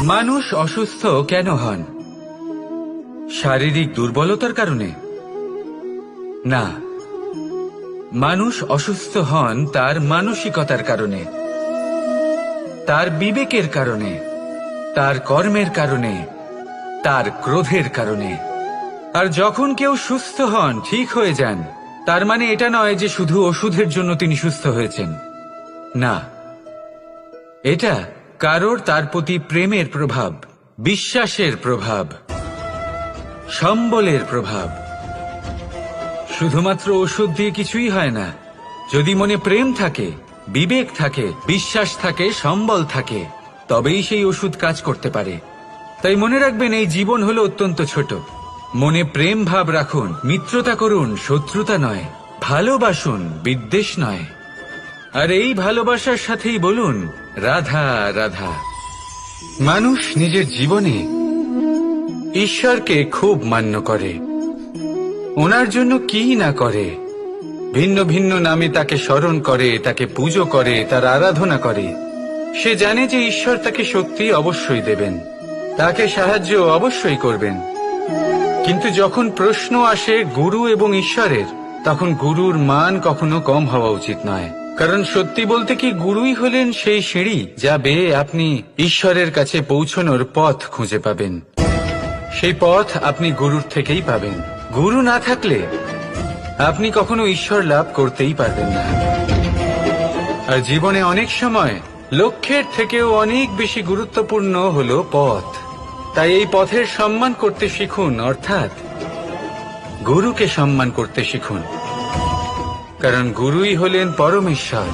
মানুষ অসুস্থ কেন হন? শারীরিক দুর্বলতার কারণে? না, মানুষ অসুস্থ হন তার মানসিকতার কারণে, তার বিবেকের কারণে, তার কর্মের কারণে, তার ক্রোধের কারণে। আর যখন কেউ সুস্থ হন, ঠিক হয়ে যান, তার মানে এটা নয় যে শুধু ওষুধের জন্য তিনি সুস্থ হয়েছেন। না, এটা কারোর তার প্রতি প্রেমের প্রভাব, বিশ্বাসের প্রভাব, সম্বলের প্রভাব। শুধুমাত্র ওষুধ দিয়ে কিছুই হয় না। যদি মনে প্রেম থাকে, বিবেক থাকে, বিশ্বাস থাকে, সম্বল থাকে, তবেই সেই ওষুধ কাজ করতে পারে। তাই মনে রাখবেন, এই জীবন হলো অত্যন্ত ছোট। মনে প্রেম ভাব রাখুন, মিত্রতা করুন, শত্রুতা নয়। ভালোবাসুন, বিদ্বেষ নয়। আর এই ভালোবাসার সাথেই বলুন রাধা রাধা। মানুষ নিজের জীবনে ঈশ্বরকে খুব মান্য করে, ওনার জন্য কি না করে। ভিন্ন ভিন্ন নামে তাকে স্মরণ করে, তাকে পুজো করে, তার আরাধনা করে। সে জানে যে ঈশ্বর তাকে শক্তি অবশ্যই দেবেন, তাকে সাহায্য অবশ্যই করবেন। কিন্তু যখন প্রশ্ন আসে গুরু এবং ঈশ্বরের, তখন গুরুর মান কখনো কম হওয়া উচিত নয়। কারণ সত্যি বলতে কি, গুরুই হলেন সেই সিঁড়ি যা বেয়ে আপনি ঈশ্বরের কাছে পৌঁছনোর পথ খুঁজে পাবেন। সেই পথ আপনি গুরুর থেকেই পাবেন। গুরু না থাকলে আপনি কখনো ঈশ্বর লাভ করতেই পারবেন না। আর জীবনে অনেক সময় লক্ষ্যের থেকেও অনেক বেশি গুরুত্বপূর্ণ হলো পথ। তাই এই পথের সম্মান করতে শিখুন, অর্থাৎ গুরুকে সম্মান করতে শিখুন। কারণ গুরুই হলেন পরমেশ্বর।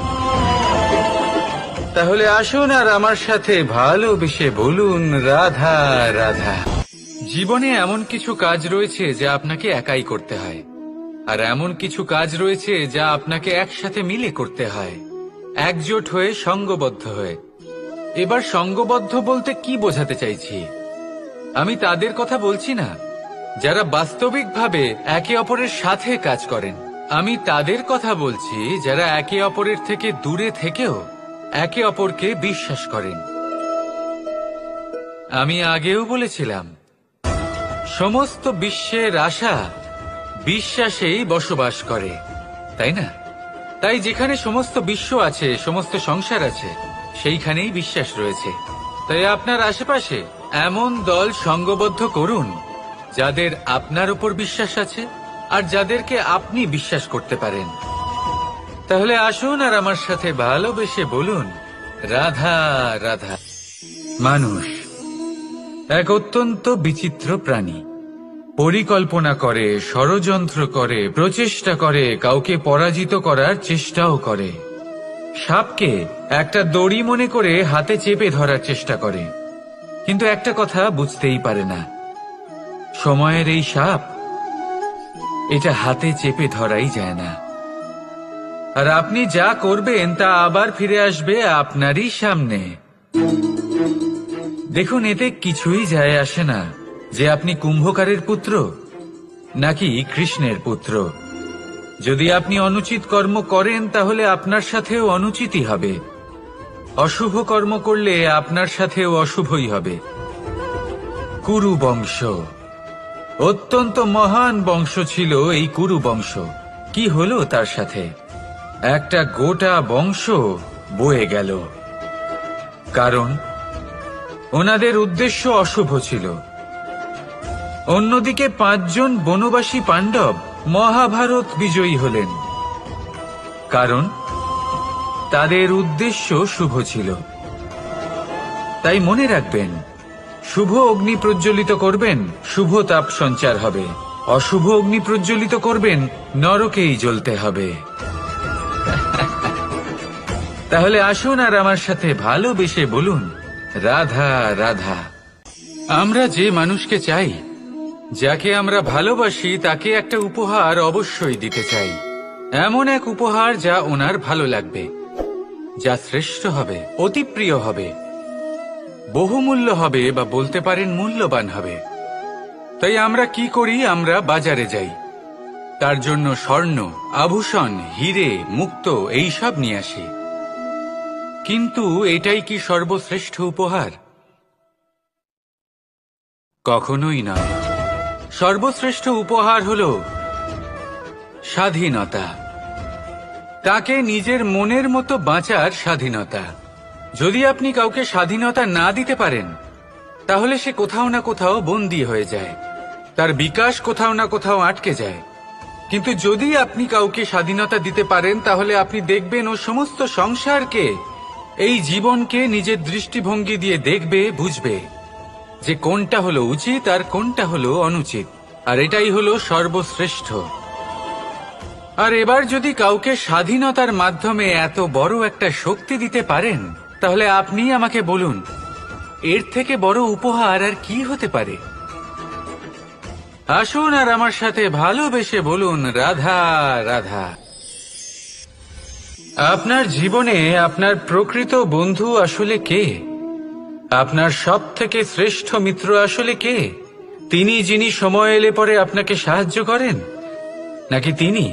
তাহলে আসুন আর আমার সাথে ভালোবেসে বলুন রাধা রাধা। জীবনে এমন কিছু কাজ রয়েছে যা আপনাকে একাই করতে হয়, আর এমন কিছু কাজ রয়েছে যা আপনাকে একসাথে মিলে করতে হয়, একজোট হয়ে, সঙ্গবদ্ধ হয়ে। এবার সঙ্গবদ্ধ বলতে কি বোঝাতে চাইছি? আমি তাদের কথা বলছি না যারা বাস্তবিকভাবে একে অপরের সাথে কাজ করেন। আমি তাদের কথা বলছি যারা একে অপরের থেকে দূরে থেকেও একে অপরকে বিশ্বাস করেন। আমি আগেও বলেছিলাম, সমস্ত বিশ্বের আশা বিশ্বাসেই বসবাস করে, তাই না? তাই যেখানে সমস্ত বিশ্ব আছে, সমস্ত সংসার আছে, সেইখানেই বিশ্বাস রয়েছে। তাই আপনার আশেপাশে এমন দল সঙ্গবদ্ধ করুন যাদের আপনার উপর বিশ্বাস আছে আর যাদেরকে আপনি বিশ্বাস করতে পারেন। তাহলে আসুন আর আমার সাথে ভালোবেসে বলুন রাধা রাধা। মানুষ এক অত্যন্ত বিচিত্র প্রাণী। পরিকল্পনা করে, ষড়যন্ত্র করে, প্রচেষ্টা করে, কাউকে পরাজিত করার চেষ্টাও করে। সাপকে একটা দড়ি মনে করে হাতে চেপে ধরার চেষ্টা করে, কিন্তু একটা কথা বুঝতেই পারে না, সময়ের এই সাপ, এটা হাতে চেপে ধরাই যায় না। আর আপনি যা করবেন তা আবার ফিরে আসবে আপনারই সামনে। দেখুন, এতে কিছুই যায় আসে না যে আপনি কুম্ভকারের পুত্র নাকি কৃষ্ণের পুত্র। যদি আপনি অনুচিত কর্ম করেন তাহলে আপনার সাথেও অনুচিতই হবে। অশুভ কর্ম করলে আপনার সাথেও অশুভই হবে। কুরু বংশ অত্যন্ত মহান বংশ ছিল। এই কুরু বংশ কি হলো তার সাথে? একটা গোটা বংশ বয়ে গেল। কারণ ওনাদের উদ্দেশ্য অশুভ ছিল। অন্যদিকে 5 জন বনবাসী পাণ্ডব মহাভারত বিজয়ী হলেন, কারণ তাদের উদ্দেশ্য শুভ ছিল। তাই মনে রাখবেন, শুভ অগ্নি প্রজ্বলিত করবেন, শুভ তাপ সঞ্চার হবে। অশুভ অগ্নি প্রজ্বলিত করবেন, নরকেই জ্বলতে হবে। তাহলে আসুন আর আমার সাথে ভালোবেসে বলুন রাধা রাধা। আমরা যে মানুষকে চাই, যাকে আমরা ভালোবাসি, তাকে একটা উপহার অবশ্যই দিতে চাই। এমন এক উপহার যা ওনার ভালো লাগবে, যা শ্রেষ্ঠ হবে, অতি প্রিয় হবে, বহুমূল্য হবে, বা বলতে পারেন মূল্যবান হবে। তাই আমরা কি করি? আমরা বাজারে যাই, তার জন্য স্বর্ণ, আভূষণ, হিরে, মুক্ত এইসব নিয়ে আসি। কিন্তু এটাই কি সর্বশ্রেষ্ঠ উপহার? কখনোই নয়। সর্বশ্রেষ্ঠ উপহার হলো স্বাধীনতা, তাকে নিজের মনের মতো বাঁচার স্বাধীনতা। যদি আপনি কাউকে স্বাধীনতা না দিতে পারেন, তাহলে সে কোথাও না কোথাও বন্দী হয়ে যায়, তার বিকাশ কোথাও না কোথাও আটকে যায়। কিন্তু যদি আপনি কাউকে স্বাধীনতা দিতে পারেন, তাহলে আপনি দেখবেন ও সমস্ত সংসারকে, এই জীবনকে নিজের দৃষ্টিভঙ্গি দিয়ে দেখবে, বুঝবে যে কোনটা হলো উচিত আর কোনটা হলো অনুচিত। আর এটাই হলো সর্বশ্রেষ্ঠ। আর এবার যদি কাউকে স্বাধীনতার মাধ্যমে এত বড় একটা শক্তি দিতে পারেন, তাহলে আপনি আমাকে বলুন, এর থেকে বড় উপহার আর কি হতে পারে? আসুন আর আমার সাথে ভালোবেসে বলুন, রাধা রাধা। আপনার জীবনে আপনার প্রকৃত বন্ধু আসলে কে? আপনার সব থেকে শ্রেষ্ঠ মিত্র আসলে কে? তিনি যিনি সময় এলে পরে আপনাকে সাহায্য করেন, নাকি তিনি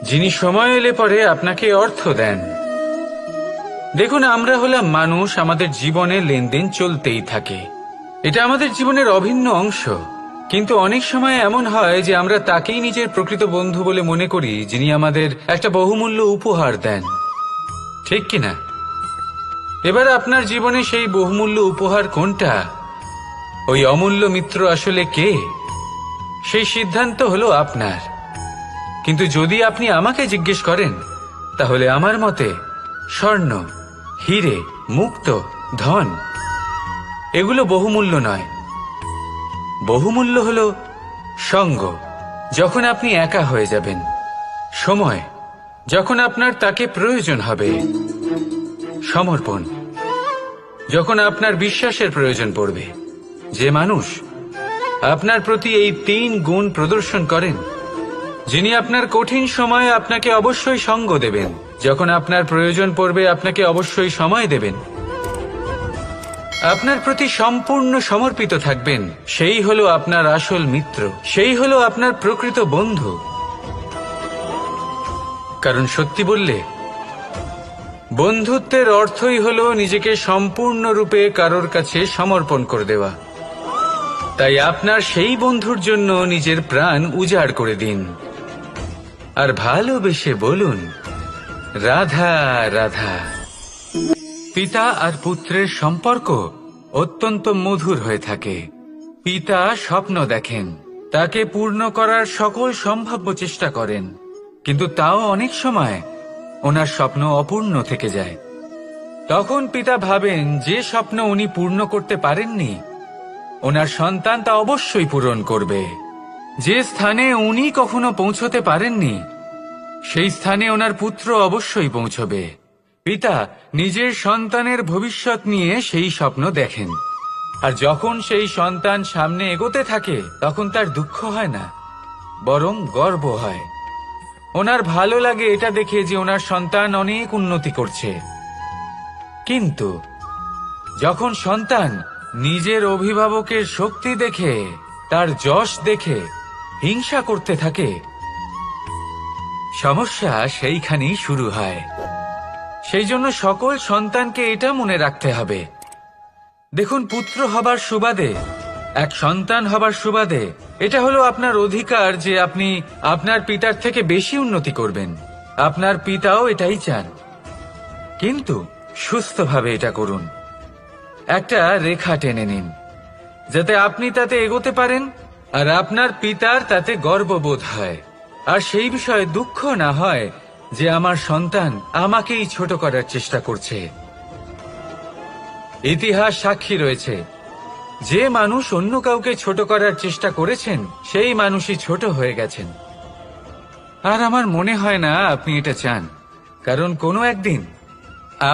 যিনি সময় এলে পরে আপনাকে অর্থ দেন? দেখুন, আমরা হলাম মানুষ, আমাদের জীবনে লেনদেন চলতেই থাকে, এটা আমাদের জীবনের অভিন্ন অংশ। কিন্তু অনেক সময় এমন হয় যে আমরা তাকেই নিজের প্রকৃত বন্ধু বলে মনে করি, যিনি আমাদের একটা বহুমূল্য উপহার দেন, ঠিক কিনা? এবার আপনার জীবনে সেই বহুমূল্য উপহার কোনটা, ওই অমূল্য মিত্র আসলে কে, সেই সিদ্ধান্ত হলো আপনার। কিন্তু যদি আপনি আমাকে জিজ্ঞেস করেন, তাহলে আমার মতে স্বর্ণ, হিরে, মুক্ত, ধন এগুলো বহুমূল্য নয়। বহুমূল্য হলো সঙ্গ, যখন আপনি একা হয়ে যাবেন, সময়, যখন আপনার তাকে প্রয়োজন হবে, সমর্পণ, যখন আপনার বিশ্বাসের প্রয়োজন পড়বে। যে মানুষ আপনার প্রতি এই 3 গুণ প্রদর্শন করেন, যিনি আপনার কঠিন সময়ে আপনাকে অবশ্যই সঙ্গ দেবেন, যখন আপনার প্রয়োজন পড়বে আপনাকে অবশ্যই সময় দেবেন, আপনার প্রতি সম্পূর্ণ সমর্পিত থাকবেন, সেই হলো আপনার আসল মিত্র, সেই হলো আপনার প্রকৃত বন্ধু। কারণ সত্যি বললে, বন্ধুত্বের অর্থই হলো নিজেকে সম্পূর্ণরূপে কারোর কাছে সমর্পণ করে দেওয়া। তাই আপনার সেই বন্ধুর জন্য নিজের প্রাণ উজাড় করে দিন, আর ভালোবেসে বলুন, রাধা রাধা। পিতা আর পুত্রের সম্পর্ক অত্যন্ত মধুর হয়ে থাকে। পিতা স্বপ্ন দেখেন, তাকে পূর্ণ করার সকল সম্ভাব্য চেষ্টা করেন, কিন্তু তাও অনেক সময় ওনার স্বপ্ন অপূর্ণ থেকে যায়। তখন পিতা ভাবেন যে স্বপ্ন উনি পূর্ণ করতে পারেননি, ওনার সন্তান তা অবশ্যই পূরণ করবে। যে স্থানে উনি কখনো পৌঁছতে পারেননি, সেই স্থানে ওনার পুত্র অবশ্যই পৌঁছবে। পিতা নিজের সন্তানের ভবিষ্যৎ নিয়ে সেই স্বপ্ন দেখেন, আর যখন সেই সন্তান সামনে এগোতে থাকে, তখন তার দুঃখ হয় না, বরং গর্ব হয়। ওনার ভালো লাগে এটা দেখে যে ওনার সন্তান অনেক উন্নতি করছে। কিন্তু যখন সন্তান নিজের অভিভাবকের শক্তি দেখে, তার যশ দেখে হিংসা করতে থাকে, সমস্যা সেইখানেই শুরু হয়। সেই জন্য সকল সন্তানকে এটা মনে রাখতে হবে, দেখুন, পুত্র হবার সুবাদে, এক সন্তান হবার সুবাদে এটা হলো আপনার অধিকার যে আপনি আপনার পিতার থেকে বেশি উন্নতি করবেন। আপনার পিতাও এটাই চান, কিন্তু সুস্থভাবে এটা করুন। একটা রেখা টেনে নিন, যাতে আপনি তাতে এগোতে পারেন, আর আপনার পিতার তাতে গর্ববোধ হয়, আর সেই বিষয়ে দুঃখ না হয় যে আমার সন্তান আমাকেই ছোট করার চেষ্টা করছে। ইতিহাস সাক্ষী রয়েছে, যে মানুষ অন্য কাউকে ছোট করার চেষ্টা করেছেন, সেই মানুষই ছোট হয়ে গেছেন। আর আমার মনে হয় না আপনি এটা চান, কারণ কোনো একদিন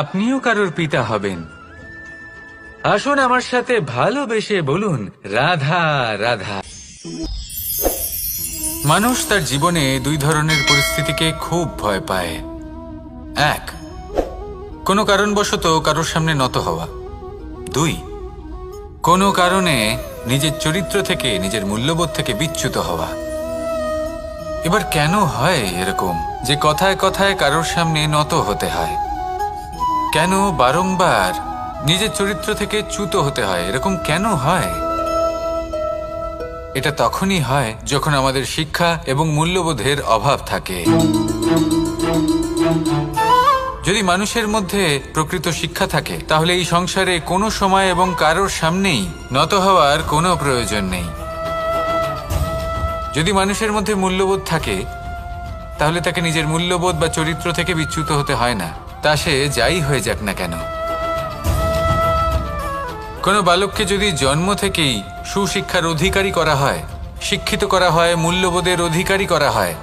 আপনিও কারোর পিতা হবেন। আসুন আমার সাথে ভালোবেসে বলুন, রাধা রাধা। মানুষ তার জীবনে 2 ধরনের পরিস্থিতিকে খুব ভয় পায়। 1, কোনো কারণবশত কারোর সামনে নত হওয়া। 2, কোনো কারণে নিজের চরিত্র থেকে, নিজের মূল্যবোধ থেকে বিচ্যুত হওয়া। এবার কেন হয় এরকম যে কথায় কথায় কারোর সামনে নত হতে হয়? কেন বারংবার নিজের চরিত্র থেকে চ্যুত হতে হয়? এরকম কেন হয়? এটা তখনই হয় যখন আমাদের শিক্ষা এবং মূল্যবোধের অভাব থাকে। যদি মানুষের মধ্যে প্রকৃত শিক্ষা থাকে তাহলে এই সংসারে কোনো সময় এবং কারোর সামনেই নত হওয়ার কোনো প্রয়োজন নেই। যদি মানুষের মধ্যে মূল্যবোধ থাকে তাহলে তাকে নিজের মূল্যবোধ বা চরিত্র থেকে বিচ্যুত হতে হয় না, তা সে যাই হয়ে যাক না কেন। কোনো বালককে যদি জন্ম থেকেই সুশিক্ষার অধিকারী করা হয়, শিক্ষিত করা হয়, মূল্যবোধের অধিকারী করা হয়,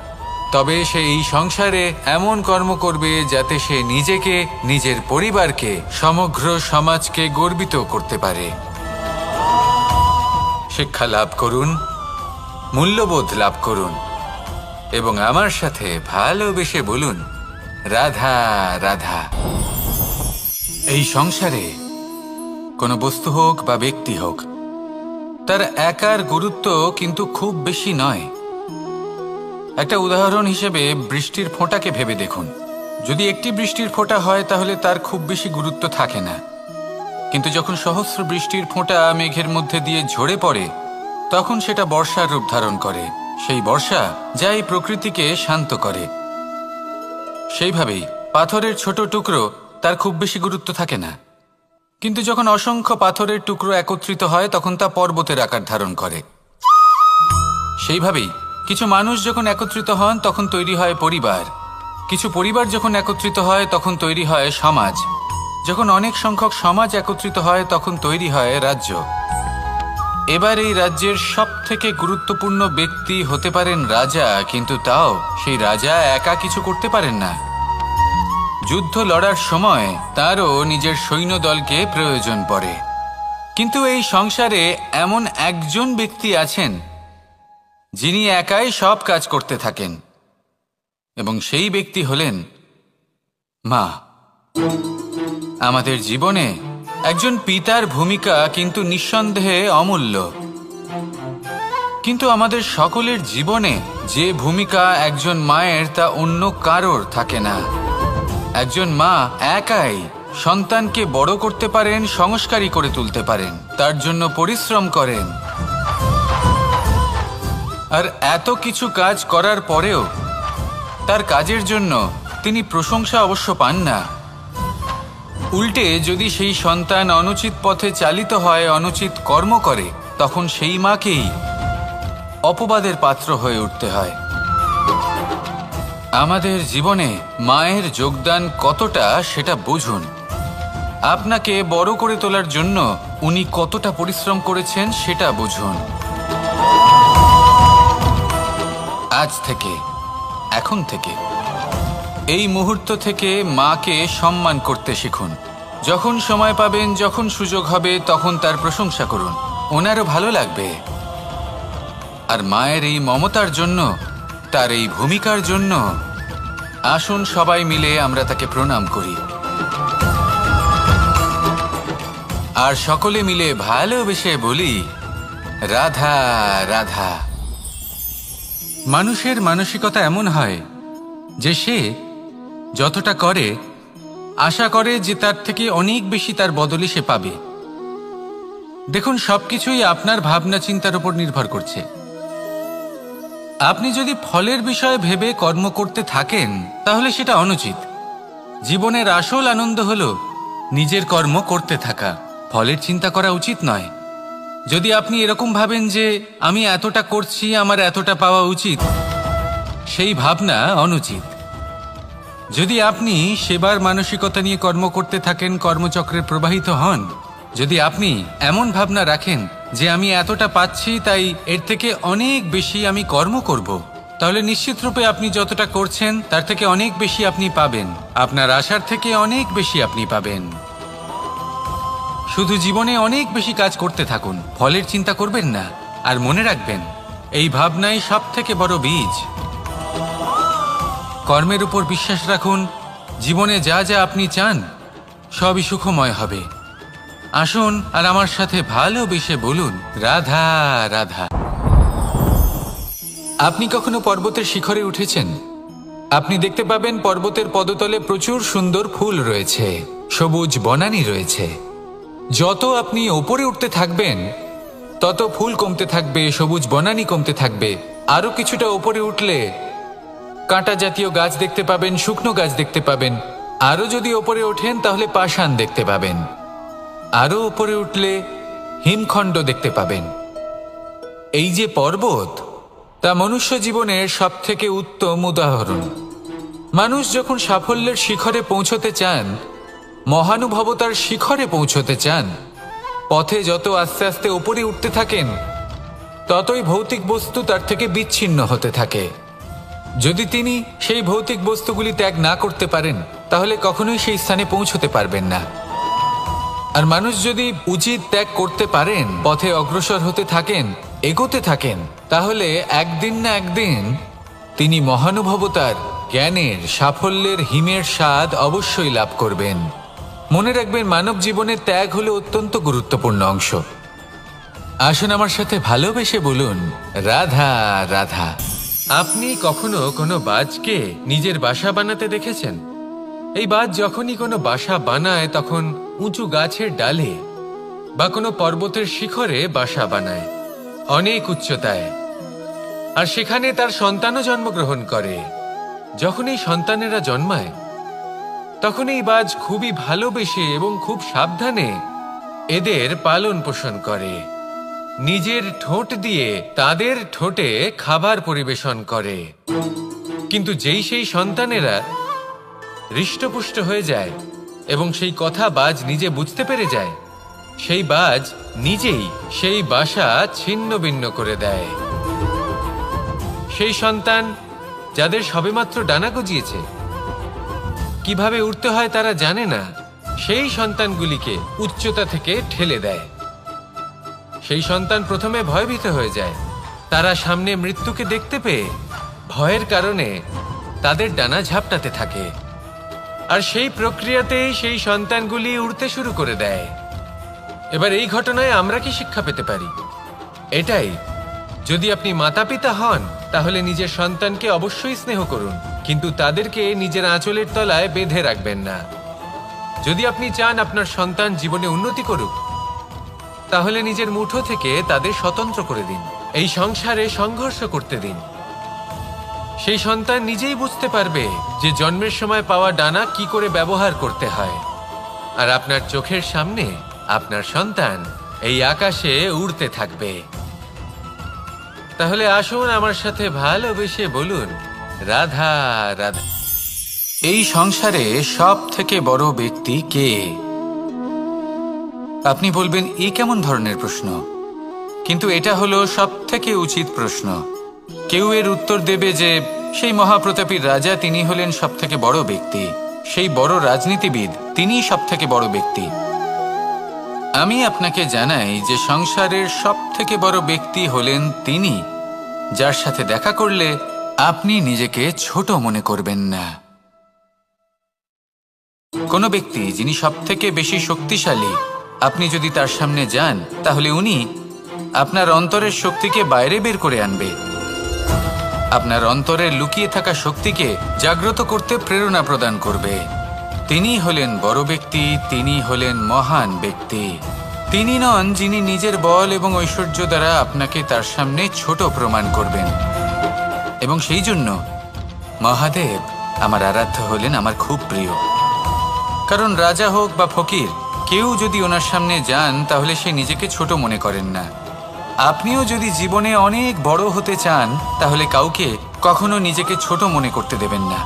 তবে সে এই সংসারে এমন কর্ম করবে যাতে সে নিজেকে, নিজের পরিবারকে, সমগ্র সমাজকে গর্বিত করতে পারে। শিক্ষা লাভ করুন, মূল্যবোধ লাভ করুন এবং আমার সাথে ভালোবেসে বলুন, রাধা রাধা। এই সংসারে কোনো বস্তু হোক বা ব্যক্তি হোক, তার একার গুরুত্ব কিন্তু খুব বেশি নয়। একটা উদাহরণ হিসেবে বৃষ্টির ফোঁটাকে ভেবে দেখুন। যদি একটি বৃষ্টির ফোঁটা হয় তাহলে তার খুব বেশি গুরুত্ব থাকে না, কিন্তু যখন সহস্র বৃষ্টির ফোঁটা মেঘের মধ্যে দিয়ে ঝরে পড়ে তখন সেটা বর্ষার রূপ ধারণ করে। সেই বর্ষা যা এই প্রকৃতিকে শান্ত করে। সেইভাবেই পাথরের ছোট টুকরো, তার খুব বেশি গুরুত্ব থাকে না, কিন্তু যখন অসংখ্য পাথরের টুকরো একত্রিত হয় তখন তা পর্বতের আকার ধারণ করে। সেইভাবেই কিছু মানুষ যখন একত্রিত হন তখন তৈরি হয় পরিবার, কিছু পরিবার যখন একত্রিত হয় তখন তৈরি হয় সমাজ, যখন অনেক সংখ্যক সমাজ একত্রিত হয় তখন তৈরি হয় রাজ্য। এবার এই রাজ্যের সবথেকে গুরুত্বপূর্ণ ব্যক্তি হতে পারেন রাজা, কিন্তু তাও সেই রাজা একা কিছু করতে পারেন না। যুদ্ধ লড়ার সময় তারও নিজের সৈন্যদলকে প্রয়োজন পড়ে। কিন্তু এই সংসারে এমন একজন ব্যক্তি আছেন যিনি একাই সব কাজ করতে থাকেন, এবং সেই ব্যক্তি হলেন মা। আমাদের জীবনে একজন পিতার ভূমিকা কিন্তু নিঃসন্দেহে অমূল্য, কিন্তু আমাদের সকলের জীবনে যে ভূমিকা একজন মায়ের তা অন্য কারোর থাকে না। একজন মা একাই সন্তানকে বড় করতে পারেন, সংস্কারী করে তুলতে পারেন, তার জন্য পরিশ্রম করেন। আর এত কিছু কাজ করার পরেও তার কাজের জন্য তিনি প্রশংসা অবশ্য পান না। উল্টে যদি সেই সন্তান অনুচিত পথে চালিত হয়, অনুচিত কর্ম করে, তখন সেই মাকেই অপবাদের পাত্র হয়ে উঠতে হয়। আমাদের জীবনে মায়ের যোগদান কতটা সেটা বুঝুন। আপনাকে বড় করে তোলার জন্য উনি কতটা পরিশ্রম করেছেন সেটা বুঝুন। আজ থেকে, এখন থেকে, এই মুহূর্ত থেকে মাকে সম্মান করতে শিখুন। যখন সময় পাবেন, যখন সুযোগ হবে, তখন তার প্রশংসা করুন, ওনারও ভালো লাগবে। আর মায়ের এই মমতার জন্য, তার এই ভূমিকার জন্য আসুন সবাই মিলে আমরা তাকে প্রণাম করি, আর সকলে মিলে ভালোবেসে বলি, রাধা রাধা। মানুষের মানসিকতা এমন হয় যে সে যতটা করে আশা করে যে তার থেকে অনেক বেশি তার বদলে সে পাবে। দেখুন, সবকিছুই আপনার ভাবনা চিন্তার উপর নির্ভর করছে। আপনি যদি ফলের বিষয়ে ভেবে কর্ম করতে থাকেন তাহলে সেটা অনুচিত। জীবনের আসল আনন্দ হলো নিজের কর্ম করতে থাকা, ফলের চিন্তা করা উচিত নয়। যদি আপনি এরকম ভাবেন যে আমি এতটা করছি, আমার এতটা পাওয়া উচিত, সেই ভাবনা অনুচিত। যদি আপনি সেবার মানসিকতা নিয়ে কর্ম করতে থাকেন, কর্মচক্রে প্রবাহিত হন, যদি আপনি এমন ভাবনা রাখেন যে আমি এতটা পাচ্ছি তাই এর থেকে অনেক বেশি আমি কর্ম করব, তাহলে নিশ্চিত রূপে আপনি যতটা করছেন তার থেকে অনেক বেশি আপনি পাবেন, আপনার আশার থেকে অনেক বেশি আপনি পাবেন। শুধু জীবনে অনেক বেশি কাজ করতে থাকুন, ফলের চিন্তা করবেন না। আর মনে রাখবেন, এই ভাবনাই সব থেকে বড় বীজ। কর্মের উপর বিশ্বাস রাখুন, জীবনে যা যা আপনি চান সবই সুখময় হবে। আসুন আর আমার সাথে ভালোবেসে বলুন, রাধা রাধা। আপনি কখনো পর্বতের শিখরে উঠেছেন? আপনি দেখতে পাবেন পর্বতের পদতলে প্রচুর সুন্দর ফুল রয়েছে, সবুজ বনানী রয়েছে। যত আপনি ওপরে উঠতে থাকবেন তত ফুল কমতে থাকবে, সবুজ বনানী কমতে থাকবে। আরো কিছুটা ওপরে উঠলে কাঁটা জাতীয় গাছ দেখতে পাবেন, শুকনো গাছ দেখতে পাবেন। আরো যদি ওপরে ওঠেন তাহলে পাষাণ দেখতে পাবেন। আরো উপরে উঠলে হিমখণ্ড দেখতে পাবেন। এই যে পর্বত, তা মনুষ্য জীবনের সবথেকে উত্তম উদাহরণ। মানুষ যখন সাফল্যের শিখরে পৌঁছতে চান, মহানুভবতার শিখরে পৌঁছতে চান, পথে যত আস্তে আস্তে উপরে উঠতে থাকেন, ততই ভৌতিক বস্তু তার থেকে বিচ্ছিন্ন হতে থাকে। যদি তিনি সেই ভৌতিক বস্তুগুলি ত্যাগ না করতে পারেন, তাহলে কখনোই সেই স্থানে পৌঁছতে পারবেন না। আর মানুষ যদি উচিত ত্যাগ করতে পারেন, পথে অগ্রসর হতে থাকেন, এগোতে থাকেন, তাহলে একদিন না একদিন তিনি মহানুভবতার, জ্ঞানের, সাফল্যের হিমের স্বাদ অবশ্যই লাভ করবেন। মনে রাখবেন, মানব জীবনের ত্যাগ হলো অত্যন্ত গুরুত্বপূর্ণ অংশ। আসুন আমার সাথে ভালোবেসে বলুন, রাধা রাধা। আপনি কখনো কোনো বাজকে নিজের বাসা বানাতে দেখেছেন? এই বাজ যখনই কোনো বাসা বানায়, তখন উঁচু গাছের ডালে বা কোনো পর্বতের শিখরে বাসা বানায়, অনেক উচ্চতায়। আর সেখানে তার সন্তানও জন্মগ্রহণ করে। যখন এই সন্তানেরা জন্মায়, তখন এই বাজ খুবই ভালোবেসে এবং খুব সাবধানে এদের পালন পোষণ করে। নিজের ঠোঁট দিয়ে তাদের ঠোঁটে খাবার পরিবেশন করে। কিন্তু যেই সেই সন্তানেরা হৃষ্টপুষ্ট হয়ে যায় এবং সেই কথা বাজ নিজে বুঝতে পেরে যায়, সেই বাজ নিজেই সেই বাসা ছিন্ন ভিন্ন করে দেয়। সেই সন্তান যাদের সবেমাত্র ডানা গজিয়েছে, কিভাবে উঠতে হয় তারা জানে না, সেই সন্তানগুলিকে উচ্চতা থেকে ঠেলে দেয়। সেই সন্তান প্রথমে ভয়ভীত হয়ে যায়। তারা সামনে মৃত্যুকে দেখতে পেয়ে ভয়ের কারণে তাদের ডানা ঝাপটাতে থাকে। আর সেই প্রক্রিয়াতেই সেই সন্তানগুলি উড়তে শুরু করে দেয়। এবার এই ঘটনায় আমরা কি শিক্ষা পেতে পারি? এটাই, যদি আপনি মাতা পিতা হন, তাহলে নিজের সন্তানকে অবশ্যই স্নেহ করুন, কিন্তু তাদেরকে নিজের আঁচলের তলায় বেঁধে রাখবেন না। যদি আপনি চান আপনার সন্তান জীবনে উন্নতি করুক, তাহলে নিজের মুঠো থেকে তাদের স্বতন্ত্র করে দিন। এই সংসারে সংঘর্ষ করতে দিন। সেই সন্তান নিজেই বুঝতে পারবে যে জন্মের সময় পাওয়া ডানা কি করে ব্যবহার করতে হয়। আর আপনার চোখের সামনে আপনার সন্তান এই আকাশে উড়তে থাকবে। তাহলে আসুন আমার সাথে ভালোবেসে বলুন, রাধা রাধা। এই সংসারে সব থেকে বড় ব্যক্তি কে? আপনি বলবেন, এ কেমন ধরনের প্রশ্ন? কিন্তু এটা হলো সব থেকে উচিত প্রশ্ন। কেউ এর উত্তর দেবে যে সেই মহাপ্রতাপী রাজা, তিনি হলেন সব থেকে বড় ব্যক্তি, সেই বড় রাজনীতিবিদ, তিনিই সব থেকে বড় ব্যক্তি। আমি আপনাকে জানাই যে সংসারের সব থেকে বড় ব্যক্তি হলেন তিনি, যার সাথে দেখা করলে আপনি নিজেকে ছোট মনে করবেন না। কোনো ব্যক্তি যিনি সব থেকে বেশি শক্তিশালী, আপনি যদি তার সামনে যান, তাহলে উনি আপনার অন্তরের শক্তিকে বাইরে বের করে আনবে। আপনার অন্তরের লুকিয়ে থাকা শক্তিকে জাগ্রত করতে প্রেরণা প্রদান করবে। তিনি হলেন বড় ব্যক্তি, তিনি হলেন মহান ব্যক্তি। তিনি নন যিনি নিজের বল এবং ঐশ্বর্য দ্বারা আপনাকে তার সামনে ছোট প্রমাণ করবেন। এবং সেই জন্য মহাদেব আমার আরাধ্য হলেন আমার খুব প্রিয়। কারণ রাজা হোক বা ফকির, কেউ যদি ওনার সামনে যান, তাহলে সে নিজেকে ছোট মনে করেন না। আপনিও যদি জীবনে অনেক বড় হতে চান, তাহলে কাউকে কখনো নিজেকে ছোট মনে করতে দেবেন না।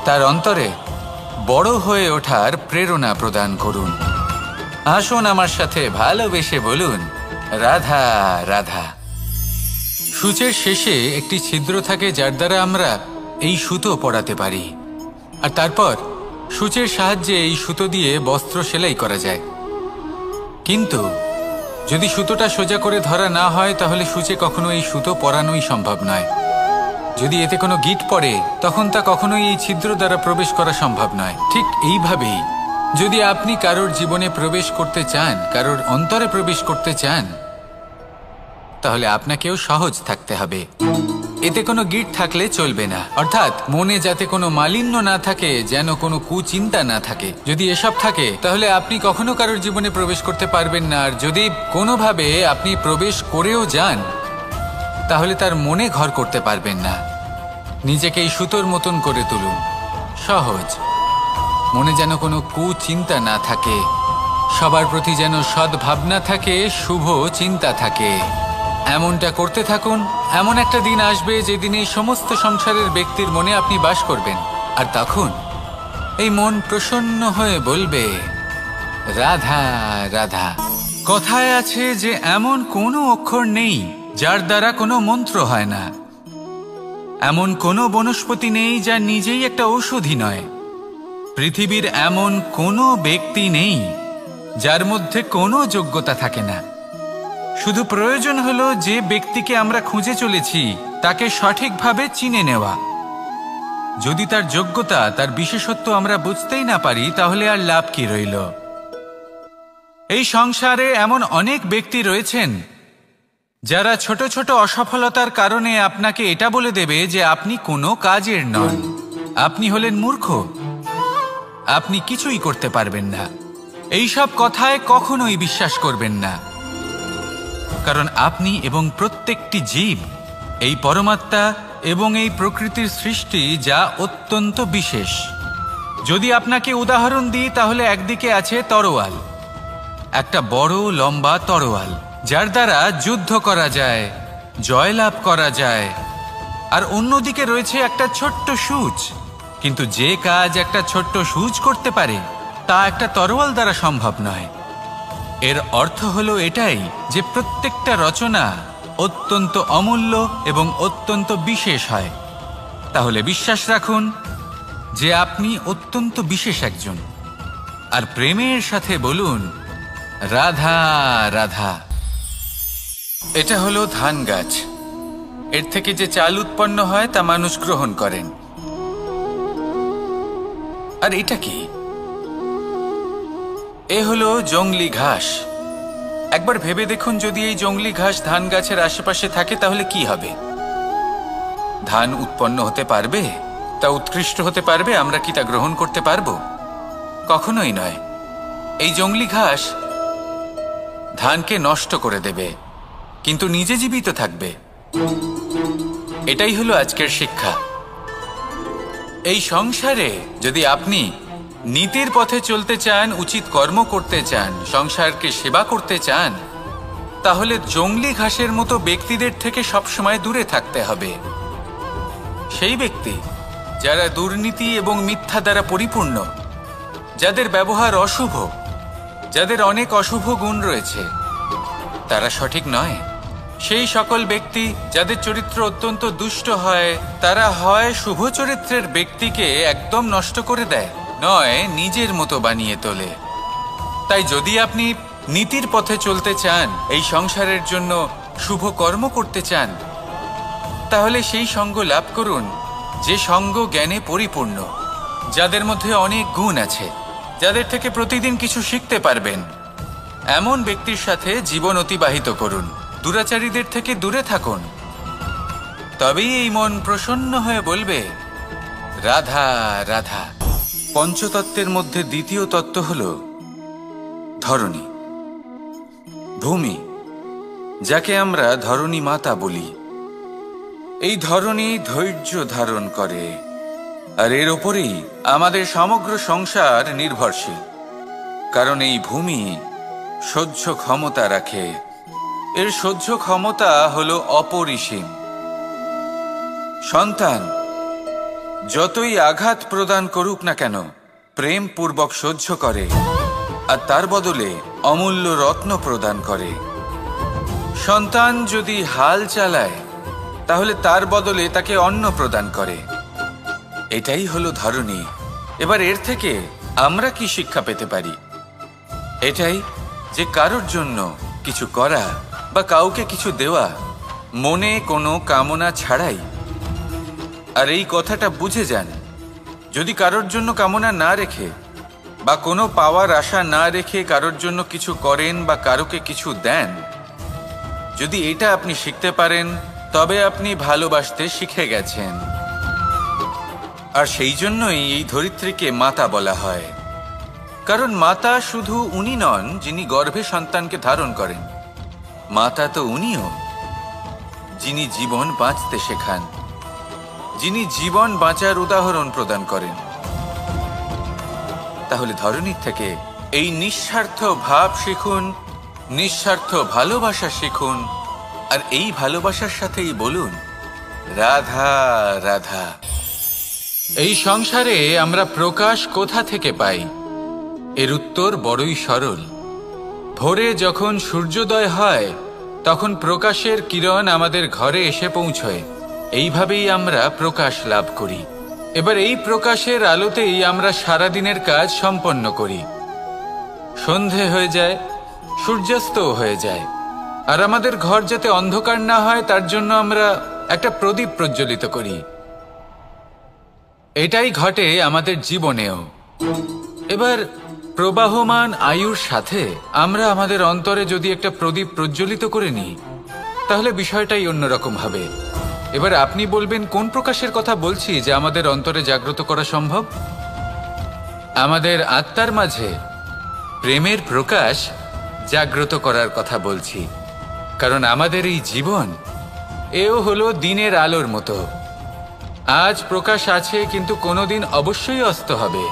তার অন্তরে বড় হয়ে ওঠার প্রেরণা প্রদান করুন। আসুন আমার সাথে ভালোবেসে বলুন, রাধা রাধা। সূচের শেষে একটি ছিদ্র থাকে, যার দ্বারা আমরা এই সুতো পরাতে পারি। আর তারপর সূচের সাহায্যে এই সুতো দিয়ে বস্ত্র সেলাই করা যায়। কিন্তু যদি সুতোটা সোজা করে ধরা না হয়, তাহলে সূচে কখনো এই সুতো পরানোই সম্ভব নয়। যদি এতে কোনো গিঁট পড়ে, তখন তা কখনোই এই ছিদ্র দ্বারা প্রবেশ করা সম্ভব নয়। ঠিক এইভাবেই যদি আপনি কারোর জীবনে প্রবেশ করতে চান, কারোর অন্তরে প্রবেশ করতে চান, তাহলে আপনাকেও সহজ থাকতে হবে। এতে কোনো গিট থাকলে চলবে না, অর্থাৎ মনে যাতে কোনো মালিন্য না থাকে, যেন কোনো কুচিন্তা না থাকে। যদি এসব থাকে তাহলে আপনি কখনো কারোর জীবনে প্রবেশ করতে পারবেন না। আর যদি কোনোভাবে আপনি প্রবেশ করেও যান তাহলে তার মনে ঘর করতে পারবেন না। নিজেকে এই সুতোর মতন করে তুলুন, সহজ। মনে যেন কোনো কুচিন্তা না থাকে, সবার প্রতি যেন সদ্ভাবনা থাকে, শুভ চিন্তা থাকে। এমনটা করতে থাকুন। এমন একটা দিন আসবে যেদিন এই সমস্ত সংসারের ব্যক্তির মনে আপনি বাস করবেন, আর তখন এই মন প্রসন্ন হয়ে বলবে, রাধা রাধা। কথায় আছে যে এমন কোনো অক্ষর নেই যার দ্বারা কোনো মন্ত্র হয় না, এমন কোনো বনস্পতি নেই যা নিজেই একটা ঔষধি নয়, পৃথিবীর এমন কোনো ব্যক্তি নেই যার মধ্যে কোনো যোগ্যতা থাকে না। শুধু প্রয়োজন হলো যে ব্যক্তিকে আমরা খুঁজে চলেছি তাকে সঠিকভাবে চিনে নেওয়া। যদি তার যোগ্যতা, তার বিশেষত্ব আমরা বুঝতেই না পারি, তাহলে আর লাভ কি রইল? এই সংসারে এমন অনেক ব্যক্তি রয়েছেন যারা ছোট ছোট অসফলতার কারণে আপনাকে এটা বলে দেবে যে আপনি কোনো কাজের নন, আপনি হলেন মূর্খ, আপনি কিছুই করতে পারবেন না। এইসব কথায় কখনোই বিশ্বাস করবেন না, কারণ আপনি এবং প্রত্যেকটি জীব এই পরমাত্মা এবং এই প্রকৃতির সৃষ্টি, যা অত্যন্ত বিশেষ। যদি আপনাকে উদাহরণ দিই তাহলে একদিকে আছে তরোয়াল, একটা বড় লম্বা তরোয়াল যার দ্বারা যুদ্ধ করা যায়, জয়লাভ করা যায়। আর অন্যদিকে রয়েছে একটা ছোট্ট সূচ, কিন্তু যে কাজ একটা ছোট্ট সূচ করতে পারে তা একটা তরোয়াল দ্বারা সম্ভব নয়। এর অর্থ হলো এটাই যে প্রত্যেকটা রচনা অত্যন্ত অমূল্য এবং অত্যন্ত বিশেষ হয়। তাহলে বিশ্বাস রাখুন যে আপনি অত্যন্ত বিশেষ একজন, আর প্রেমের সাথে বলুন, রাধা রাধা। এটা হলো ধান গাছ। এর থেকে যে চাল উৎপন্ন হয় তা মানুষ গ্রহণ করেন। আর এটা কি? এ হলো জংলি ঘাস। একবার ভেবে দেখুন, যদি এই জংলি ঘাস ধান গাছের আশেপাশে থাকে তাহলে কি হবে? ধান উৎপন্ন হতে পারবে? তা উৎকৃষ্ট হতে পারবে? আমরা কি তা গ্রহণ করতে পারবো? কখনোই নয়। এই জংলি ঘাস ধানকে নষ্ট করে দেবে, কিন্তু নিজে জীবিত থাকবে। এটাই হলো আজকের শিক্ষা। এই সংসারে যদি আপনি নীতির পথে চলতে চান, উচিত কর্ম করতে চান, সংসারকে সেবা করতে চান, তাহলে জংলি ঘাসের মতো ব্যক্তিদের থেকে সবসময় দূরে থাকতে হবে। সেই ব্যক্তি যারা দুর্নীতি এবং মিথ্যা দ্বারা পরিপূর্ণ, যাদের ব্যবহার অশুভ, যাদের অনেক অশুভ গুণ রয়েছে, তারা সঠিক নয়। সেই সকল ব্যক্তি যাদের চরিত্র অত্যন্ত দুষ্ট হয়, তারা হয় শুভ চরিত্রের ব্যক্তিকে একদম নষ্ট করে দেয়, নয় নিজের মতো বানিয়ে তোলে। তাই যদি আপনি নীতির পথে চলতে চান, এই সংসারের জন্য শুভ কর্ম করতে চান, তাহলে সেই সঙ্গ লাভ করুন যে সঙ্গ জ্ঞানে পরিপূর্ণ, যাদের মধ্যে অনেক গুণ আছে, যাদের থেকে প্রতিদিন কিছু শিখতে পারবেন। এমন ব্যক্তির সাথে জীবন অতিবাহিত করুন, দুরাচারীদের থেকে দূরে থাকুন। তবেই এই মন প্রসন্ন হয়ে বলবে, রাধা রাধা। পঞ্চতত্ত্বের মধ্যে দ্বিতীয় তত্ত্ব হল ধরণী, ভূমি, যাকে আমরা ধরণী মাতা বলি। এই ধরণী ধৈর্য ধারণ করে, আর এর ওপরেই আমাদের সমগ্র সংসার নির্ভরশীল। কারণ এই ভূমি সহ্য ক্ষমতা রাখে, এর সহ্য ক্ষমতা হলো অপরিসীম। সন্তান যতই আঘাত প্রদান করুক না কেন, প্রেম পূর্বক সহ্য করে, আর তার বদলে অমূল্য রত্ন প্রদান করে। সন্তান যদি হাল চালায়, তাহলে তার বদলে তাকে অন্ন প্রদান করে। এটাই হলো ধরণী। এবার এর থেকে আমরা কি শিক্ষা পেতে পারি? এটাই যে কারোর জন্য কিছু করা বা কাউকে কিছু দেওয়া মনে কোনো কামনা ছাড়াই। আর এই কথাটা বুঝে যান, যদি কারোর জন্য কামনা না রেখে বা কোনো পাওয়ার আশা না রেখে কারোর জন্য কিছু করেন বা কারোকে কিছু দেন, যদি এটা আপনি শিখতে পারেন, তবে আপনি ভালোবাসতে শিখে গেছেন। আর সেই জন্যই এই ধরিত্রীকে মাতা বলা হয়। কারণ মাতা শুধু উনি নন যিনি গর্ভে সন্তানকে ধারণ করেন, মাতা তো উনিও যিনি জীবন বাঁচতে শেখান, যিনি জীবন বাঁচার উদাহরণ প্রদান করেন। তাহলে ধরনীর থেকে এই নিঃস্বার্থ ভাব শিখুন, নিঃস্বার্থ ভালোবাসা শিখুন, আর এই ভালোবাসার সাথেই বলুন রাধা রাধা। এই সংসারে আমরা প্রকাশ কোথা থেকে পাই? এর উত্তর বড়ই সরল। ভোরে যখন সূর্যোদয় হয় তখন প্রকাশের কিরণ আমাদের ঘরে এসে পৌঁছয়। এইভাবেই আমরা প্রকাশ লাভ করি। এবার এই প্রকাশের আলোতেই আমরা সারাদিনের কাজ সম্পন্ন করি। সন্ধে হয়ে যায়, সূর্যাস্তও হয়ে যায়। আর আমাদের ঘর যাতে অন্ধকার না হয় তার জন্য আমরা একটা প্রদীপ প্রজ্বলিত করি। এটাই ঘটে আমাদের জীবনেও। এবার প্রবাহমান আয়ুর সাথে আমরা আমাদের অন্তরে যদি একটা প্রদীপ প্রজ্বলিত করে নিই তাহলে বিষয়টাই অন্যরকম হবে। এবার আপনি বলবেন কোন প্রকাশের কথা বলছি যা আমাদের অন্তরে জাগ্রত করা সম্ভব? আমাদের আত্মার মাঝে প্রেমের প্রকাশ জাগ্রত করার কথা বলছি। কারণ আমাদের এই জীবন এও হলো দিনের আলোর মতো। আজ প্রকাশ আছে কিন্তু কোনোদিন অবশ্যই অস্ত হবে।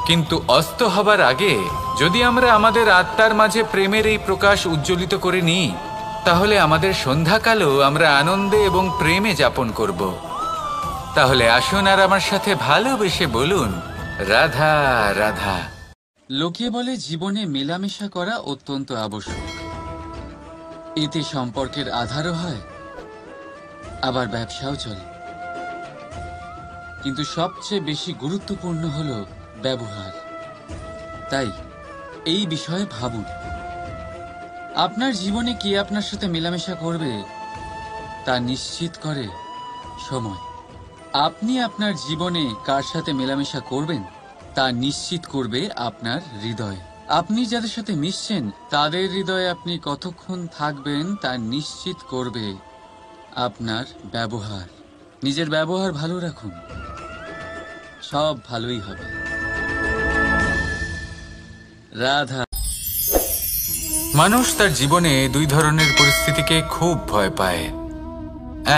কিন্তু অস্ত হবার আগে যদি আমরা আমাদের আত্মার মাঝে প্রেমের এই প্রকাশ উজ্জ্বলিত করে নিই তাহলে আমাদের সন্ধ্যাকালও আমরা আনন্দে এবং প্রেমে যাপন করব। তাহলে আসুন আর আমার সাথে ভালোবেসে বলুন রাধা রাধা। লোকে বলে জীবনে মেলামেশা করা অত্যন্ত আবশ্যক। এতে সম্পর্কের আধারও হয়, আবার ব্যবসাও চলে। কিন্তু সবচেয়ে বেশি গুরুত্বপূর্ণ হলো ব্যবহার। তাই এই বিষয়ে ভাবুন, আপনার জীবনে কে আপনার সাথে মেলামেশা করবে তা নিশ্চিত করে সময়। আপনি আপনার জীবনে কার সাথে মেলামেশা করবেন তা নিশ্চিত করবে আপনার হৃদয়। আপনি যাদের সাথে মিশছেন তাদের হৃদয়ে আপনি কতক্ষণ থাকবেন তা নিশ্চিত করবে আপনার ব্যবহার। নিজের ব্যবহার ভালো রাখুন, সব ভালোই হবে। রাধা। মানুষ তার জীবনে দুই ধরনের পরিস্থিতিকে খুব ভয় পায়।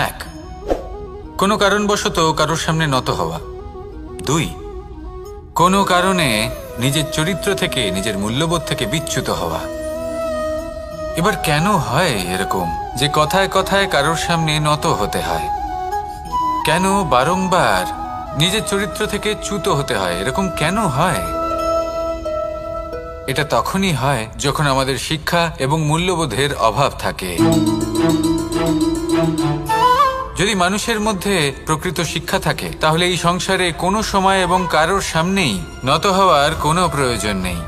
এক, কোনো কারণবশত কারোর সামনে নত হওয়া। দুই, কোনো কারণে নিজের চরিত্র থেকে, নিজের মূল্যবোধ থেকে বিচ্যুত হওয়া। এবার কেন হয় এরকম যে কথায় কথায় কারোর সামনে নত হতে হয়? কেন বারংবার নিজের চরিত্র থেকে চ্যুত হতে হয়? এরকম কেন হয়? এটা তখনই হয় যখন আমাদের শিক্ষা এবং মূল্যবোধের অভাব থাকে। যদি মানুষের মধ্যে প্রকৃত শিক্ষা থাকে তাহলে এই সংসারে কোনো সময় এবং কারোর সামনেই নত হওয়ার কোনো প্রয়োজন নেই।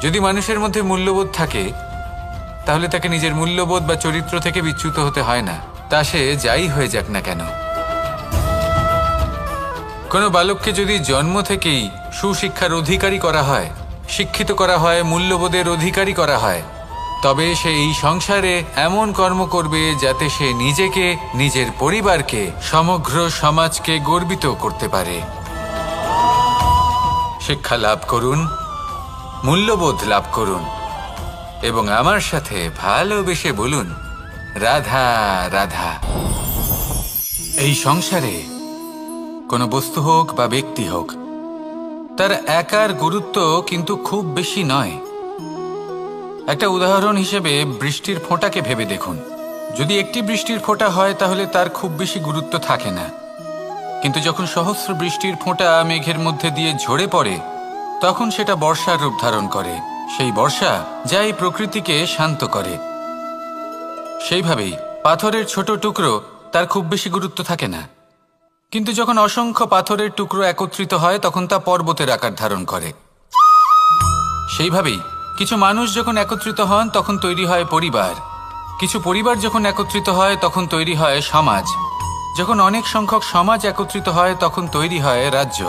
যদি মানুষের মধ্যে মূল্যবোধ থাকে তাহলে তাকে নিজের মূল্যবোধ বা চরিত্র থেকে বিচ্যুত হতে হয় না, তা সে যাই হয়ে যাক না কেন। কোনো বালককে যদি জন্ম থেকেই সুশিক্ষার অধিকারী করা হয়, শিক্ষিত করা হয়, মূল্যবোধের অধিকারী করা হয়, তবে সে এই সংসারে এমন কর্ম করবে যাতে সে নিজেকে, নিজের পরিবারকে, সমগ্র সমাজকে গর্বিত করতে পারে। শিক্ষা লাভ করুন, মূল্যবোধ লাভ করুন এবং আমার সাথে ভালোবেসে বলুন রাধা রাধা। এই সংসারে কোনো বস্তু হোক বা ব্যক্তি হোক, তার একার গুরুত্ব কিন্তু খুব বেশি নয়। একটা উদাহরণ হিসেবে বৃষ্টির ফোঁটাকে ভেবে দেখুন। যদি একটি বৃষ্টির ফোঁটা হয় তাহলে তার খুব বেশি গুরুত্ব থাকে না। কিন্তু যখন সহস্র বৃষ্টির ফোঁটা মেঘের মধ্যে দিয়ে ঝরে পড়ে তখন সেটা বর্ষার রূপ ধারণ করে। সেই বর্ষা যা এই প্রকৃতিকে শান্ত করে। সেইভাবেই পাথরের ছোট টুকরো, তার খুব বেশি গুরুত্ব থাকে না। কিন্তু যখন অসংখ্য পাথরের টুকরো একত্রিত হয় তখন তা পর্বতের আকার ধারণ করে। সেইভাবেই কিছু মানুষ যখন একত্রিত হন তখন তৈরি হয় পরিবার। কিছু পরিবার যখন একত্রিত হয় তখন তৈরি হয় সমাজ। যখন অনেক সংখ্যক সমাজ একত্রিত হয় তখন তৈরি হয় রাজ্য।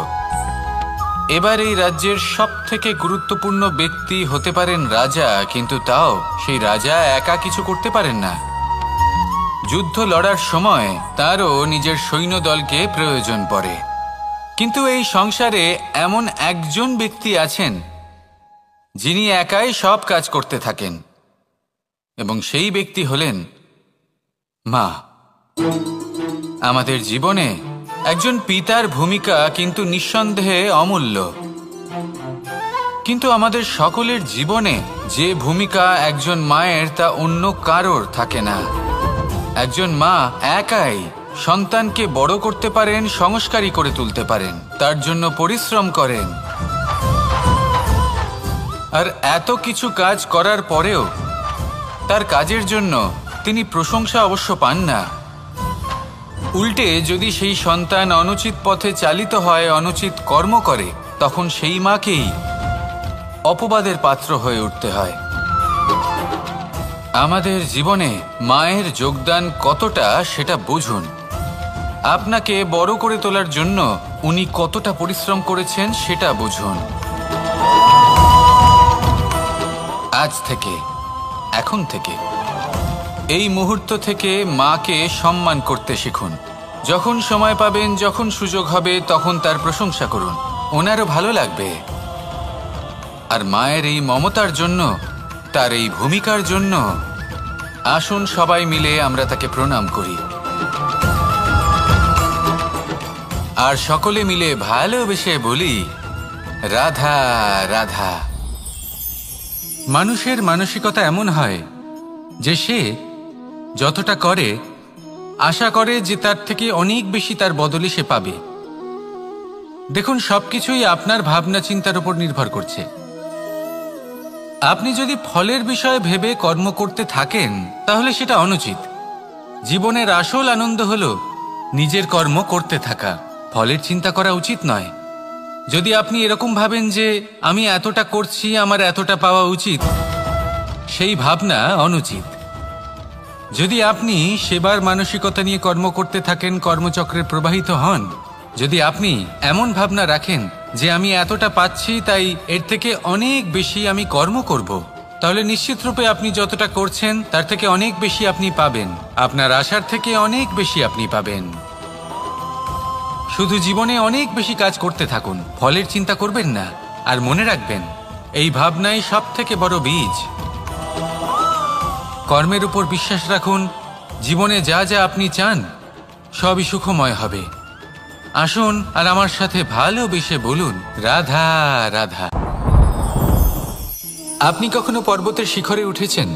এবার এই রাজ্যের সবথেকে গুরুত্বপূর্ণ ব্যক্তি হতে পারেন রাজা, কিন্তু তাও সেই রাজা একা কিছু করতে পারেন না। যুদ্ধ লড়ার সময় তারও নিজের সৈন্যদলকে প্রয়োজন পড়ে। কিন্তু এই সংসারে এমন একজন ব্যক্তি আছেন যিনি একাই সব কাজ করতে থাকেন, এবং সেই ব্যক্তি হলেন মা। আমাদের জীবনে একজন পিতার ভূমিকা কিন্তু নিঃসন্দেহে অমূল্য, কিন্তু আমাদের সকলের জীবনে যে ভূমিকা একজন মায়ের তা অন্য কারোর থাকে না। একজন মা একাই সন্তানকে বড় করতে পারেন, সংস্কারী করে তুলতে পারেন, তার জন্য পরিশ্রম করেন। আর এত কিছু কাজ করার পরেও তার কাজের জন্য তিনি প্রশংসা অবশ্য পান না। উল্টে যদি সেই সন্তান অনুচিত পথে চালিত হয়, অনুচিত কর্ম করে, তখন সেই মাকেই অপবাদের পাত্র হয়ে উঠতে হয়। আমাদের জীবনে মায়ের যোগদান কতটা সেটা বুঝুন। আপনাকে বড় করে তোলার জন্য উনি কতটা পরিশ্রম করেছেন সেটা বুঝুন। আজ থেকে, এখন থেকে, এই মুহূর্ত থেকে মাকে সম্মান করতে শিখুন। যখন সময় পাবেন, যখন সুযোগ হবে, তখন তার প্রশংসা করুন, ওনারও ভালো লাগবে। আর মায়ের এই মমতার জন্য, তার এই ভূমিকার জন্য আসুন সবাই মিলে আমরা তাকে প্রণাম করি, আর সকলে মিলে ভালোবেসে বলি রাধা রাধা। মানুষের মানসিকতা এমন হয় যে সে যতটা করে আশা করে যে তার থেকে অনেক বেশি তার বদলে সে পাবে। দেখুন, সবকিছুই আপনার ভাবনা চিন্তার উপর নির্ভর করছে। আপনি যদি ফলের বিষয়ে ভেবে কর্ম করতে থাকেন তাহলে সেটা অনুচিত। জীবনের আসল আনন্দ হলো নিজের কর্ম করতে থাকা, ফলের চিন্তা করা উচিত নয়। যদি আপনি এরকম ভাবেন যে আমি এতটা করছি, আমার এতটা পাওয়া উচিত, সেই ভাবনা অনুচিত। যদি আপনি সেবার মানসিকতা নিয়ে কর্ম করতে থাকেন, কর্মচক্রে প্রবাহিত হন, যদি আপনি এমন ভাবনা রাখেন যে আমি এতটা পাচ্ছি তাই এর থেকে অনেক বেশি আমি কর্ম করব, তাহলে নিশ্চিতরূপে আপনি যতটা করছেন তার থেকে অনেক বেশি আপনি পাবেন, আপনার আশার থেকে অনেক বেশি আপনি পাবেন। শুধু জীবনে অনেক বেশি কাজ করতে থাকুন, ফলের চিন্তা করবেন না। আর মনে রাখবেন, এই ভাবনাই সব থেকে বড় বীজ। কর্মের উপর বিশ্বাস রাখুন, জীবনে যা যা আপনি চান সবই সুখময় হবে। আসুন আর আমার সাথে ভালোবেসে বলুন রাধা রাধা। আপনি কখনো পর্বতের শিখরে উঠেছেন?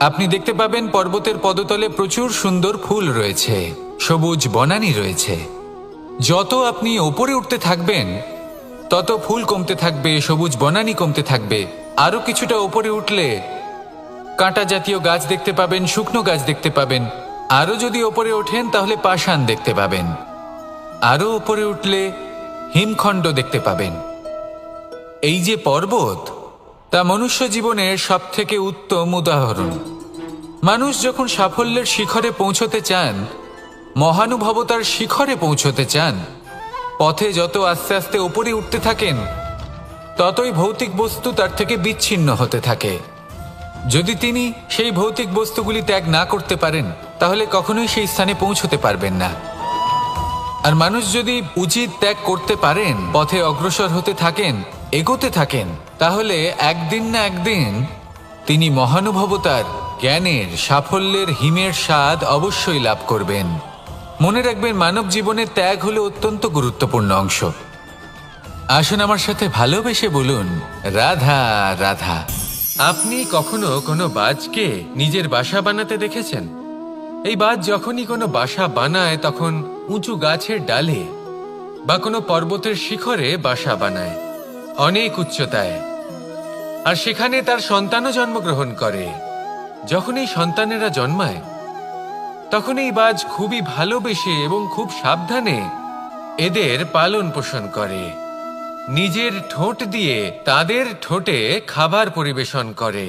আপনি দেখতে পাবেন পর্বতের পদতলে প্রচুর সুন্দর ফুল রয়েছে, সবুজ বনানী রয়েছে। যত আপনি ওপরে উঠতে থাকবেন তত ফুল কমতে থাকবে, সবুজ বনানী কমতে থাকবে। আরো কিছুটা ওপরে উঠলে কাঁটা জাতীয় গাছ দেখতে পাবেন, শুকনো গাছ দেখতে পাবেন। আরো যদি ওপরে ওঠেন তাহলে পাষাণ দেখতে পাবেন। আরো উপরে উঠলে হিমখণ্ড দেখতে পাবেন। এই যে পর্বত, তা মনুষ্য জীবনের সব থেকে উত্তম উদাহরণ। মানুষ যখন সাফল্যের শিখরে পৌঁছতে চান, মহানুভবতার শিখরে পৌঁছতে চান, পথে যত আস্তে আস্তে উপরে উঠতে থাকেন ততই ভৌতিক বস্তু তার থেকে বিচ্ছিন্ন হতে থাকে। যদি তিনি সেই ভৌতিক বস্তুগুলি ত্যাগ না করতে পারেন তাহলে কখনোই সেই স্থানে পৌঁছতে পারবেন না। আর মানুষ যদি উচিত ত্যাগ করতে পারেন, পথে অগ্রসর হতে থাকেন, এগোতে থাকেন, তাহলে একদিন না একদিন তিনি মহানুভবতার, জ্ঞানের, সাফল্যের হিমের স্বাদ অবশ্যই লাভ করবেন। মনে রাখবেন, মানব জীবনের ত্যাগ হলো অত্যন্ত গুরুত্বপূর্ণ অংশ। আসুন আমার সাথে ভালোবেসে বলুন রাধা রাধা। আপনি কখনো কোনো বাজকে নিজের বাসা বানাতে দেখেছেন? এই বাজ যখনই কোনো বাসা বানায় তখন উঁচু গাছের ডালে বা কোনো পর্বতের শিখরে বাসা বানায়, অনেক উচ্চতায়। আর সেখানে তার সন্তানও জন্মগ্রহণ করে। যখন এই সন্তানেরা জন্মায় তখন এই বাজ খুবই ভালোবেসে এবং খুব সাবধানে এদের পালন পোষণ করে। নিজের ঠোঁট দিয়ে তাদের ঠোঁটে খাবার পরিবেশন করে।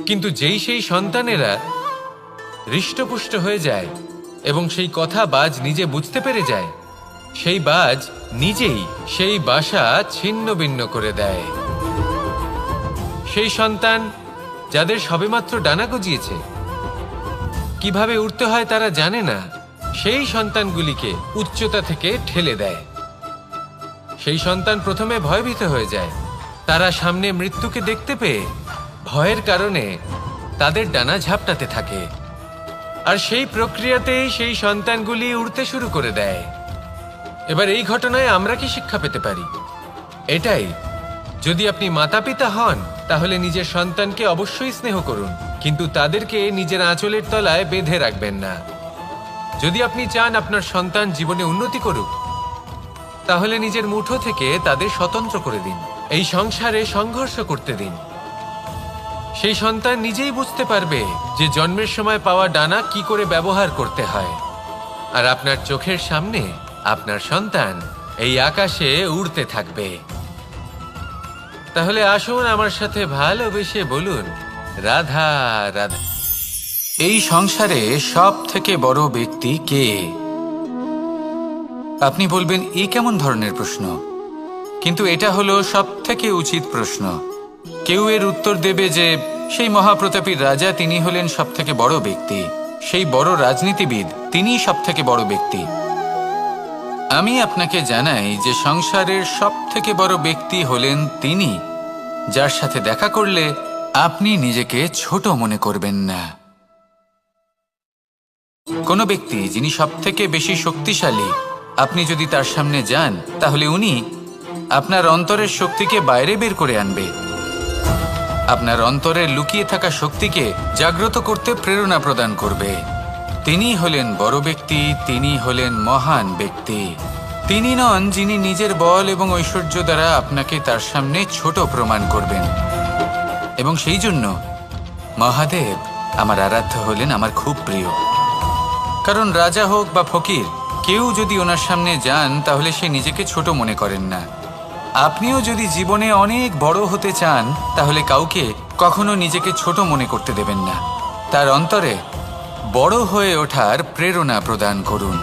কিন্তু যেই সেই সন্তানেরা হৃষ্টপুষ্ট হয়ে যায় এবং সেই কথা বাজ নিজে বুঝতে পেরে যায়, সেই বাজ নিজেই সেই বাসা ছিন্ন ভিন্ন করে দেয়। সেই সন্তান যাদের সবেমাত্র ডানা গজিয়েছে কিভাবে উড়তে হয় তারা জানে না, সেই সন্তানগুলিকে উচ্চতা থেকে ঠেলে দেয়। সেই সন্তান প্রথমে ভয়ভীত হয়ে যায়। তারা সামনে মৃত্যুকে দেখতে পেয়ে ভয়ের কারণে তাদের ডানা ঝাপটাতে থাকে, আর সেই প্রক্রিয়াতেই সেই সন্তানগুলি উড়তে শুরু করে দেয়। এবার এই ঘটনায় আমরা কি শিক্ষা পেতে পারি? এটাই, যদি আপনি মাতা পিতা হন তাহলে নিজের সন্তানকে অবশ্যই স্নেহ করুন, কিন্তু তাদেরকে নিজের আঁচলের তলায় বেঁধে রাখবেন না। যদি আপনি চান আপনার সন্তান জীবনে উন্নতি করুক, তাহলে নিজের মুঠো থেকে তাদের স্বতন্ত্র করে দিন। এই সংসারে সংঘর্ষ করতে দিন। সেই সন্তান নিজেই বুঝতে পারবে যে জন্মের সময় পাওয়া ডানা কি করে ব্যবহার করতে হয়। আর আপনার চোখের সামনে আপনার সন্তান এই আকাশে উড়তে থাকবে। তাহলে আসুন আমার সাথে ভালোবেসে বলুন, রাধা রাধা। এই সংসারে সব থেকে বড় ব্যক্তি কে? আপনি বলবেন এ কেমন ধরনের প্রশ্ন, কিন্তু এটা হলো সব থেকে উচিত প্রশ্ন। কেউ এর উত্তর দেবে যে সেই মহাপ্রতাপী রাজা, তিনি হলেন সব থেকে বড় ব্যক্তি, সেই বড় রাজনীতিবিদ, তিনিই সব থেকে বড় ব্যক্তি। আমি আপনাকে জানাই যে সংসারের সব থেকে বড় ব্যক্তি হলেন তিনি, যার সাথে দেখা করলে আপনি নিজেকে ছোট মনে করবেন না। কোনো ব্যক্তি যিনি সব থেকে বেশি শক্তিশালী, আপনি যদি তার সামনে যান তাহলে উনি আপনার অন্তরের শক্তিকে বাইরে বের করে আনবে, আপনার অন্তরে লুকিয়ে থাকা শক্তিকে জাগ্রত করতে প্রেরণা প্রদান করবে। তিনি হলেন বড় ব্যক্তি, তিনি হলেন মহান ব্যক্তি। তিনি নন যিনি নিজের বল এবং ঐশ্বর্য দ্বারা আপনাকে তার সামনে ছোট প্রমাণ করবেন। এবং সেই জন্য মহাদেব আমার আরাধ্য হলেন আমার খুব প্রিয়। কারণ রাজা হোক বা ফকির, কেউ যদি ওনার সামনে যান তাহলে সে নিজেকে ছোট মনে করেন না। আপনিও যদি জীবনে অনেক বড় হতে চান তাহলে কাউকে কখনো নিজেকে ছোট মনে করতে দেবেন না। তার অন্তরে বড় হয়ে ওঠার প্রেরণা প্রদান করুন।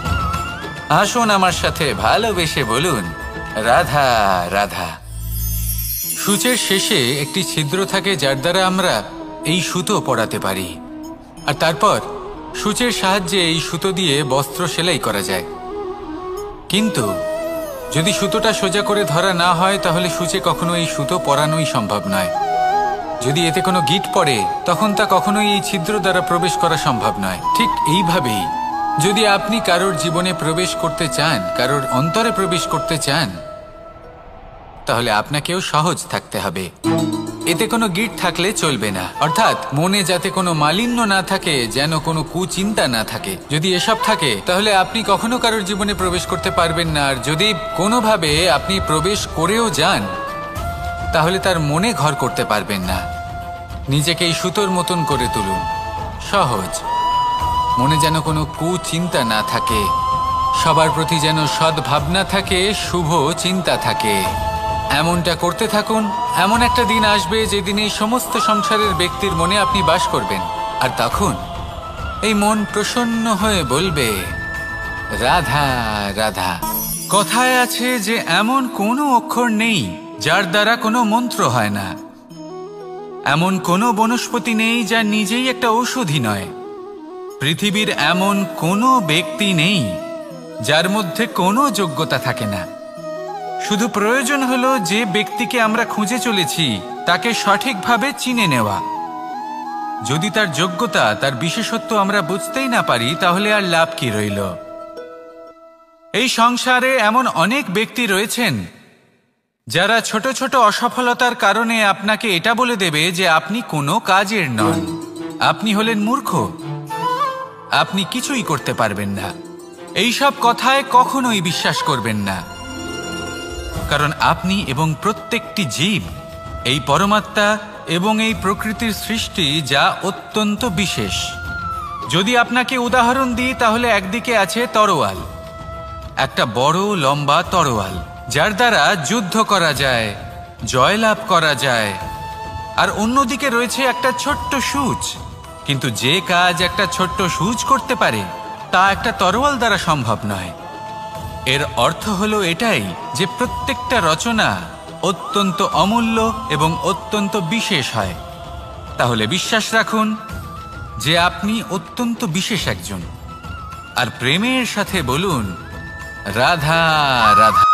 আসুন আমার সাথে ভালোবেসে বলুন, রাধা রাধা। সূচের শেষে একটি ছিদ্র থাকে যার দ্বারা আমরা এই সুতো পরাতে পারি, আর তারপর সূচের সাহায্যে এই সুতো দিয়ে বস্ত্র সেলাই করা যায়। কিন্তু যদি সুতোটা সোজা করে ধরা না হয় তাহলে সূচে কখনো এই সুতো পরানোই সম্ভব নয়। যদি এতে কোনো গিঁট পড়ে তখন তা কখনোই এই ছিদ্র দ্বারা প্রবেশ করা সম্ভব নয়। ঠিক এইভাবেই যদি আপনি কারোর জীবনে প্রবেশ করতে চান, কারোর অন্তরে প্রবেশ করতে চান, তাহলে আপনাকেও সহজ থাকতে হবে। এতে কোনো গিঁট থাকলে চলবে না, অর্থাৎ মনে যাতে কোনো মালিন্য না থাকে, যেন কোনো কুচিন্তা না থাকে। যদি এসব থাকে তাহলে আপনি কখনো কারোর জীবনে প্রবেশ করতে পারবেন না। আর যদি কোনোভাবে আপনি প্রবেশ করেও যান তাহলে তার মনে ঘর করতে পারবেন না। নিজেকে এই সুতোর মতন করে তুলুন, সহজ। মনে যেন কোনো কুচিন্তা না থাকে, সবার প্রতি যেন সদ্ভাবনা থাকে, শুভ চিন্তা থাকে। এমনটা করতে থাকুন। এমন একটা দিন আসবে যেদিন এই সমস্ত সংসারের ব্যক্তির মনে আপনি বাস করবেন, আর তখন এই মন প্রসন্ন হয়ে বলবে, রাধা রাধা। কথায় আছে যে এমন কোনো অক্ষর নেই যার দ্বারা কোনো মন্ত্র হয় না, এমন কোনো বনস্পতি নেই যা নিজেই একটা ঔষধি নয়, পৃথিবীর এমন কোনো ব্যক্তি নেই যার মধ্যে কোনো যোগ্যতা থাকে না। শুধু প্রয়োজন হলো যে ব্যক্তিকে আমরা খুঁজে চলেছি তাকে সঠিকভাবে চিনে নেওয়া। যদি তার যোগ্যতা, তার বিশেষত্ব আমরা বুঝতেই না পারি তাহলে আর লাভ কি রইল? এই সংসারে এমন অনেক ব্যক্তি রয়েছেন যারা ছোট ছোট অসফলতার কারণে আপনাকে এটা বলে দেবে যে আপনি কোনো কাজের নন, আপনি হলেন মূর্খ, আপনি কিছুই করতে পারবেন না। এইসব কথায় কখনোই বিশ্বাস করবেন না, কারণ আপনি এবং প্রত্যেকটি জীব এই পরমাত্মা এবং এই প্রকৃতির সৃষ্টি, যা অত্যন্ত বিশেষ। যদি আপনাকে উদাহরণ দিই তাহলে একদিকে আছে তরোয়াল, একটা বড় লম্বা তরোয়াল যার দ্বারা যুদ্ধ করা যায়, জয়লাভ করা যায়। আর অন্যদিকে রয়েছে একটা ছোট্ট সূচ, কিন্তু যে কাজ একটা ছোট্ট সূচ করতে পারে তা একটা তরোয়াল দ্বারা সম্ভব নয়। এর অর্থ হলো এটাই যে প্রত্যেকটা রচনা অত্যন্ত অমূল্য এবং অত্যন্ত বিশেষ হয়। তাহলে বিশ্বাস রাখুন, যে আপনি অত্যন্ত বিশেষ একজন, আর প্রেমের সাথে বলুন রাধা রাধা।